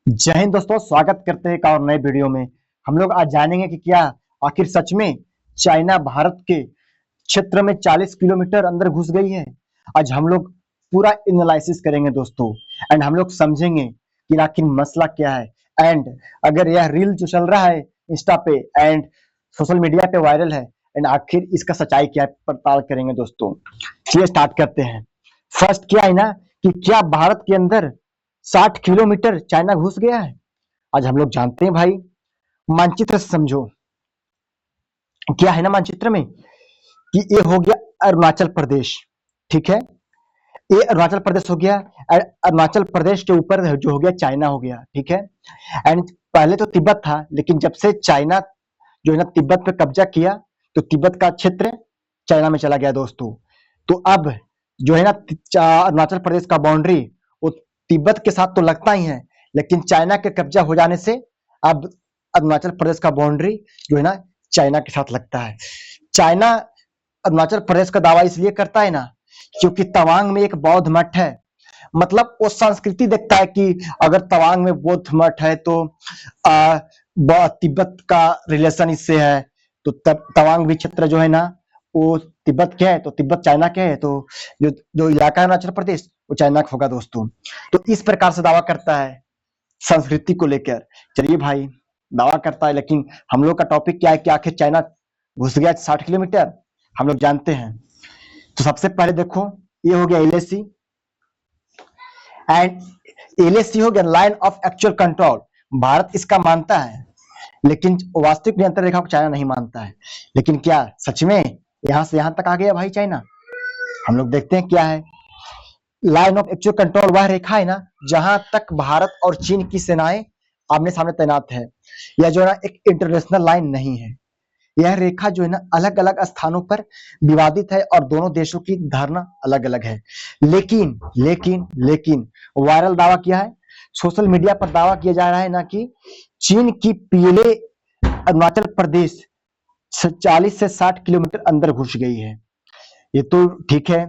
जय हिंद दोस्तों, स्वागत करते हैं एक और नए वीडियो में। हम लोग आज जानेंगे कि क्या आखिर सच में चाइना भारत के क्षेत्र में 40 किलोमीटर अंदर घुस गई है। आज हम लोग पूरा एनालिसिस करेंगे दोस्तों, एंड हम लोग समझेंगे कि आखिर मसला क्या है। एंड अगर यह रील जो चल रहा है इंस्टा पे एंड सोशल मीडिया पे वायरल है, एंड आखिर इसका सच्चाई क्या है पड़ताल करेंगे दोस्तों। चलिए स्टार्ट करते हैं। फर्स्ट क्या है ना कि क्या भारत के अंदर 60 किलोमीटर चाइना घुस गया है। आज हम लोग जानते हैं भाई, मानचित्र से समझो। क्या है ना मानचित्र में कि ये हो गया अरुणाचल प्रदेश, ठीक है। ये अरुणाचल प्रदेश हो गया, अरुणाचल प्रदेश के ऊपर जो हो गया चाइना हो गया, ठीक है। एंड पहले तो तिब्बत था, लेकिन जब से चाइना जो है ना तिब्बत पे कब्जा किया, तो तिब्बत का क्षेत्र चाइना में चला गया दोस्तों। तो अब जो है ना अरुणाचल प्रदेश का बाउंड्री वो तिब्बत के साथ तो लगता ही है, लेकिन चाइना के कब्जा हो जाने से अब अरुणाचल प्रदेश का बाउंड्री जो है ना चाइना के साथ लगता है। चाइना अरुणाचल प्रदेश का दावा इसलिए करता है ना क्योंकि तवांग में एक बौद्ध मठ है। मतलब वो संस्कृति देखता है कि अगर तवांग में बौद्ध मठ है तो तिब्बत का रिलेशन इससे है, तो तब तवांग भी क्षेत्र जो है ना वो तिब्बत के है, तो तिब्बत चाइना के है, तो जो जो इलाका है अरुणाचल प्रदेश वो चाइना का होगा दोस्तों। तो इस प्रकार से दावा करता है संस्कृति को लेकर। चलिए भाई, दावा करता है, लेकिन हम लोग का टॉपिक क्या है कि आखिर चाइना घुस गया 60 किलोमीटर, हम लोग जानते हैं। तो सबसे पहले देखो, ये हो गया एलएसी, एंड एलएसी हो गया line of actual control. Bharat इसका मानता है, लेकिन वास्तविक नियंत्रण रेखा को चाइना नहीं मानता है। लेकिन क्या सच में यहां से यहां तक आ गया भाई चाइना? हम लोग देखते हैं क्या है। लाइन ऑफ एक्चुअल कंट्रोल वह रेखा है ना जहां तक भारत और चीन की सेनाएं आमने सामने तैनात है। यह जो है ना एक इंटरनेशनल लाइन नहीं है। यह रेखा जो है ना अलग अलग स्थानों पर विवादित है और दोनों देशों की धारणा अलग अलग है। लेकिन लेकिन लेकिन वायरल दावा किया है, सोशल मीडिया पर दावा किया जा रहा है ना कि चीन की पीले अरुणाचल प्रदेश 40 से 60 किलोमीटर अंदर घुस गई है। ये तो ठीक है,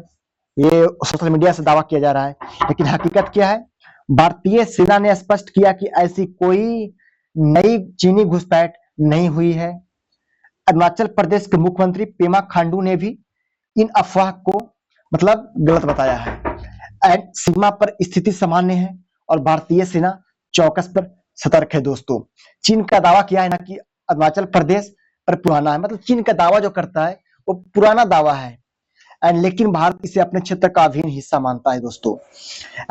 ये सोशल मीडिया से दावा किया जा रहा है, लेकिन हकीकत क्या है? भारतीय सेना ने स्पष्ट किया कि ऐसी कोई नई चीनी घुसपैठ नहीं हुई है। अरुणाचल प्रदेश के मुख्यमंत्री पेमा खांडू ने भी इन अफवाह को मतलब गलत बताया है। एंड सीमा पर स्थिति सामान्य है और भारतीय सेना चौकस पर सतर्क है दोस्तों। चीन का दावा किया है ना कि अरुणाचल प्रदेश पर पुराना है, मतलब चीन का दावा जो करता है वो पुराना दावा है, एंड लेकिन भारत इसे अपने क्षेत्र का अभिन्न हिस्सा मानता है दोस्तों।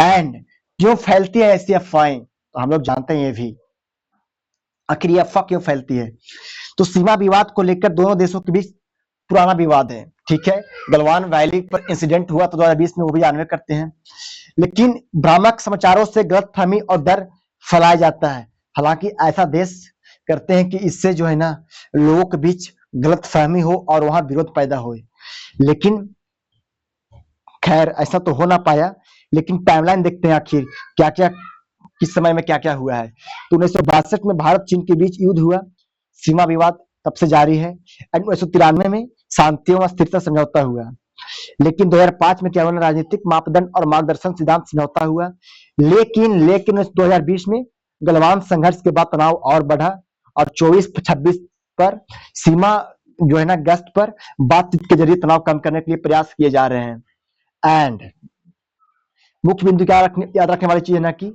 एंड क्यों फैलती है ऐसी अफवाहें, तो हम लोग जानते हैं ये भी। आखिर ये अफवाह क्यों फैलती है? तो सीमा विवाद को लेकर दोनों देशों के बीच पुराना विवाद है, ठीक है। गलवान वैली पर इंसिडेंट हुआ तो 2020 में, वो भी जानवे करते हैं। लेकिन भ्रामक समाचारों से गलतफहमी और डर फैलाया जाता है। हालांकि ऐसा देश करते हैं कि इससे जो है ना लोगों के बीच गलतफहमी हो और वहां विरोध पैदा हो। लेकिन खैर ऐसा तो हो ना पाया। लेकिन टाइमलाइन देखते हैं आखिर क्या क्या किस समय में क्या क्या हुआ है। तो 1962 में भारत चीन के बीच युद्ध हुआ, सीमा विवाद तब से जारी है। एंड 1993 में शांति एवं स्थिरता समझौता हुआ। लेकिन 2005 में क्या हुआ, राजनीतिक मापदंड और मार्गदर्शन सिद्धांत समझौता हुआ। लेकिन लेकिन 2020 में गलवान संघर्ष के बाद तनाव और बढ़ा और 24-26 पर सीमा जो है ना गश्त पर बातचीत के जरिए तनाव कम करने के लिए प्रयास किए जा रहे हैं। एंड मुख्य बिंदु क्या याद रखने वाली चीज है ना कि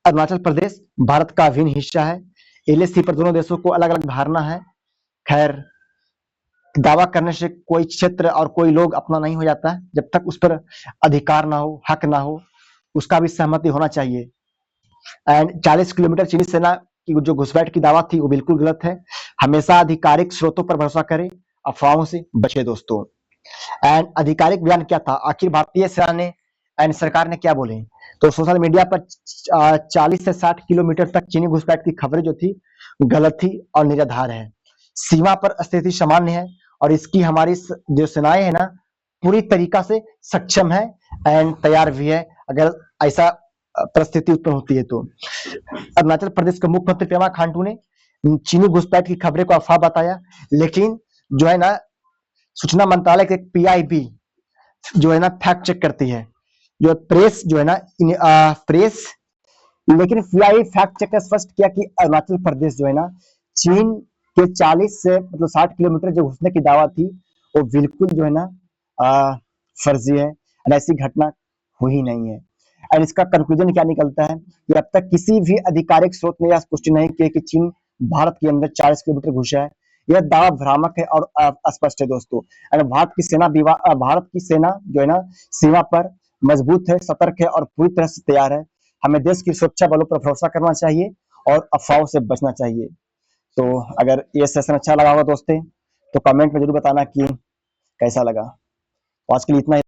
अरुणाचल प्रदेश भारत का अभिन्न हिस्सा है। एलएसी पर दोनों देशों को अलग अलग धारणा है। खैर, दावा करने से कोई क्षेत्र और कोई लोग अपना नहीं हो जाता है, जब तक उस पर अधिकार ना हो, हक ना हो, उसका भी सहमति होना चाहिए। एंड 40 किलोमीटर चीनी सेना की जो घुसपैठ की दावा थी वो बिल्कुल गलत है। हमेशा आधिकारिक स्रोतों पर भरोसा करें, अफवाहों से बचे दोस्तों। एंड आधिकारिक बयान क्या था, आखिर भारतीय सेना ने एंड सरकार ने क्या बोले? तो सोशल मीडिया पर 40 से 60 किलोमीटर तक चीनी घुसपैठ की खबरें जो थी गलत थी और निराधार है। सीमा पर स्थिति सामान्य है और इसकी हमारी जो सेनाएं है ना पूरी तरीका से सक्षम है एंड तैयार भी है अगर ऐसा परिस्थिति उत्पन्न होती है तो। अरुणाचल प्रदेश के मुख्यमंत्री पेमा खांडू ने चीनी घुसपैठ की खबरें को अफवाह बताया, लेकिन जो है ना सूचना मंत्रालय के पीआईबी जो है ना फैक्ट चेक करती है। जो प्रेस जो है ना प्रेस लेकिन सीआईए फैक्ट चेक ने स्पष्ट किया कि अरुणाचल प्रदेश जो है ना, चीन के 40 से मतलब 60 किलोमीटर जो घुसने की दावा थी, वो बिल्कुल जो है ना फर्जी है, और ऐसी घटना हुई नहीं है। और इसका कंक्लूजन क्या निकलता है कि अब तक किसी भी आधिकारिक स्रोत ने यह पुष्टि नहीं की कि चीन भारत के अंदर 40 किलोमीटर घुसा है। यह दावा भ्रामक है और अस्पष्ट है दोस्तों। और भारत की सेना जो है ना, सीमा पर मजबूत है, सतर्क है और पूरी तरह से तैयार है। हमें देश की सुरक्षा बलों पर भरोसा करना चाहिए और अफवाहों से बचना चाहिए। तो अगर ये सेशन अच्छा लगा होगा दोस्तों, तो कमेंट में जरूर बताना कि कैसा लगा। तो आज के लिए इतना ही।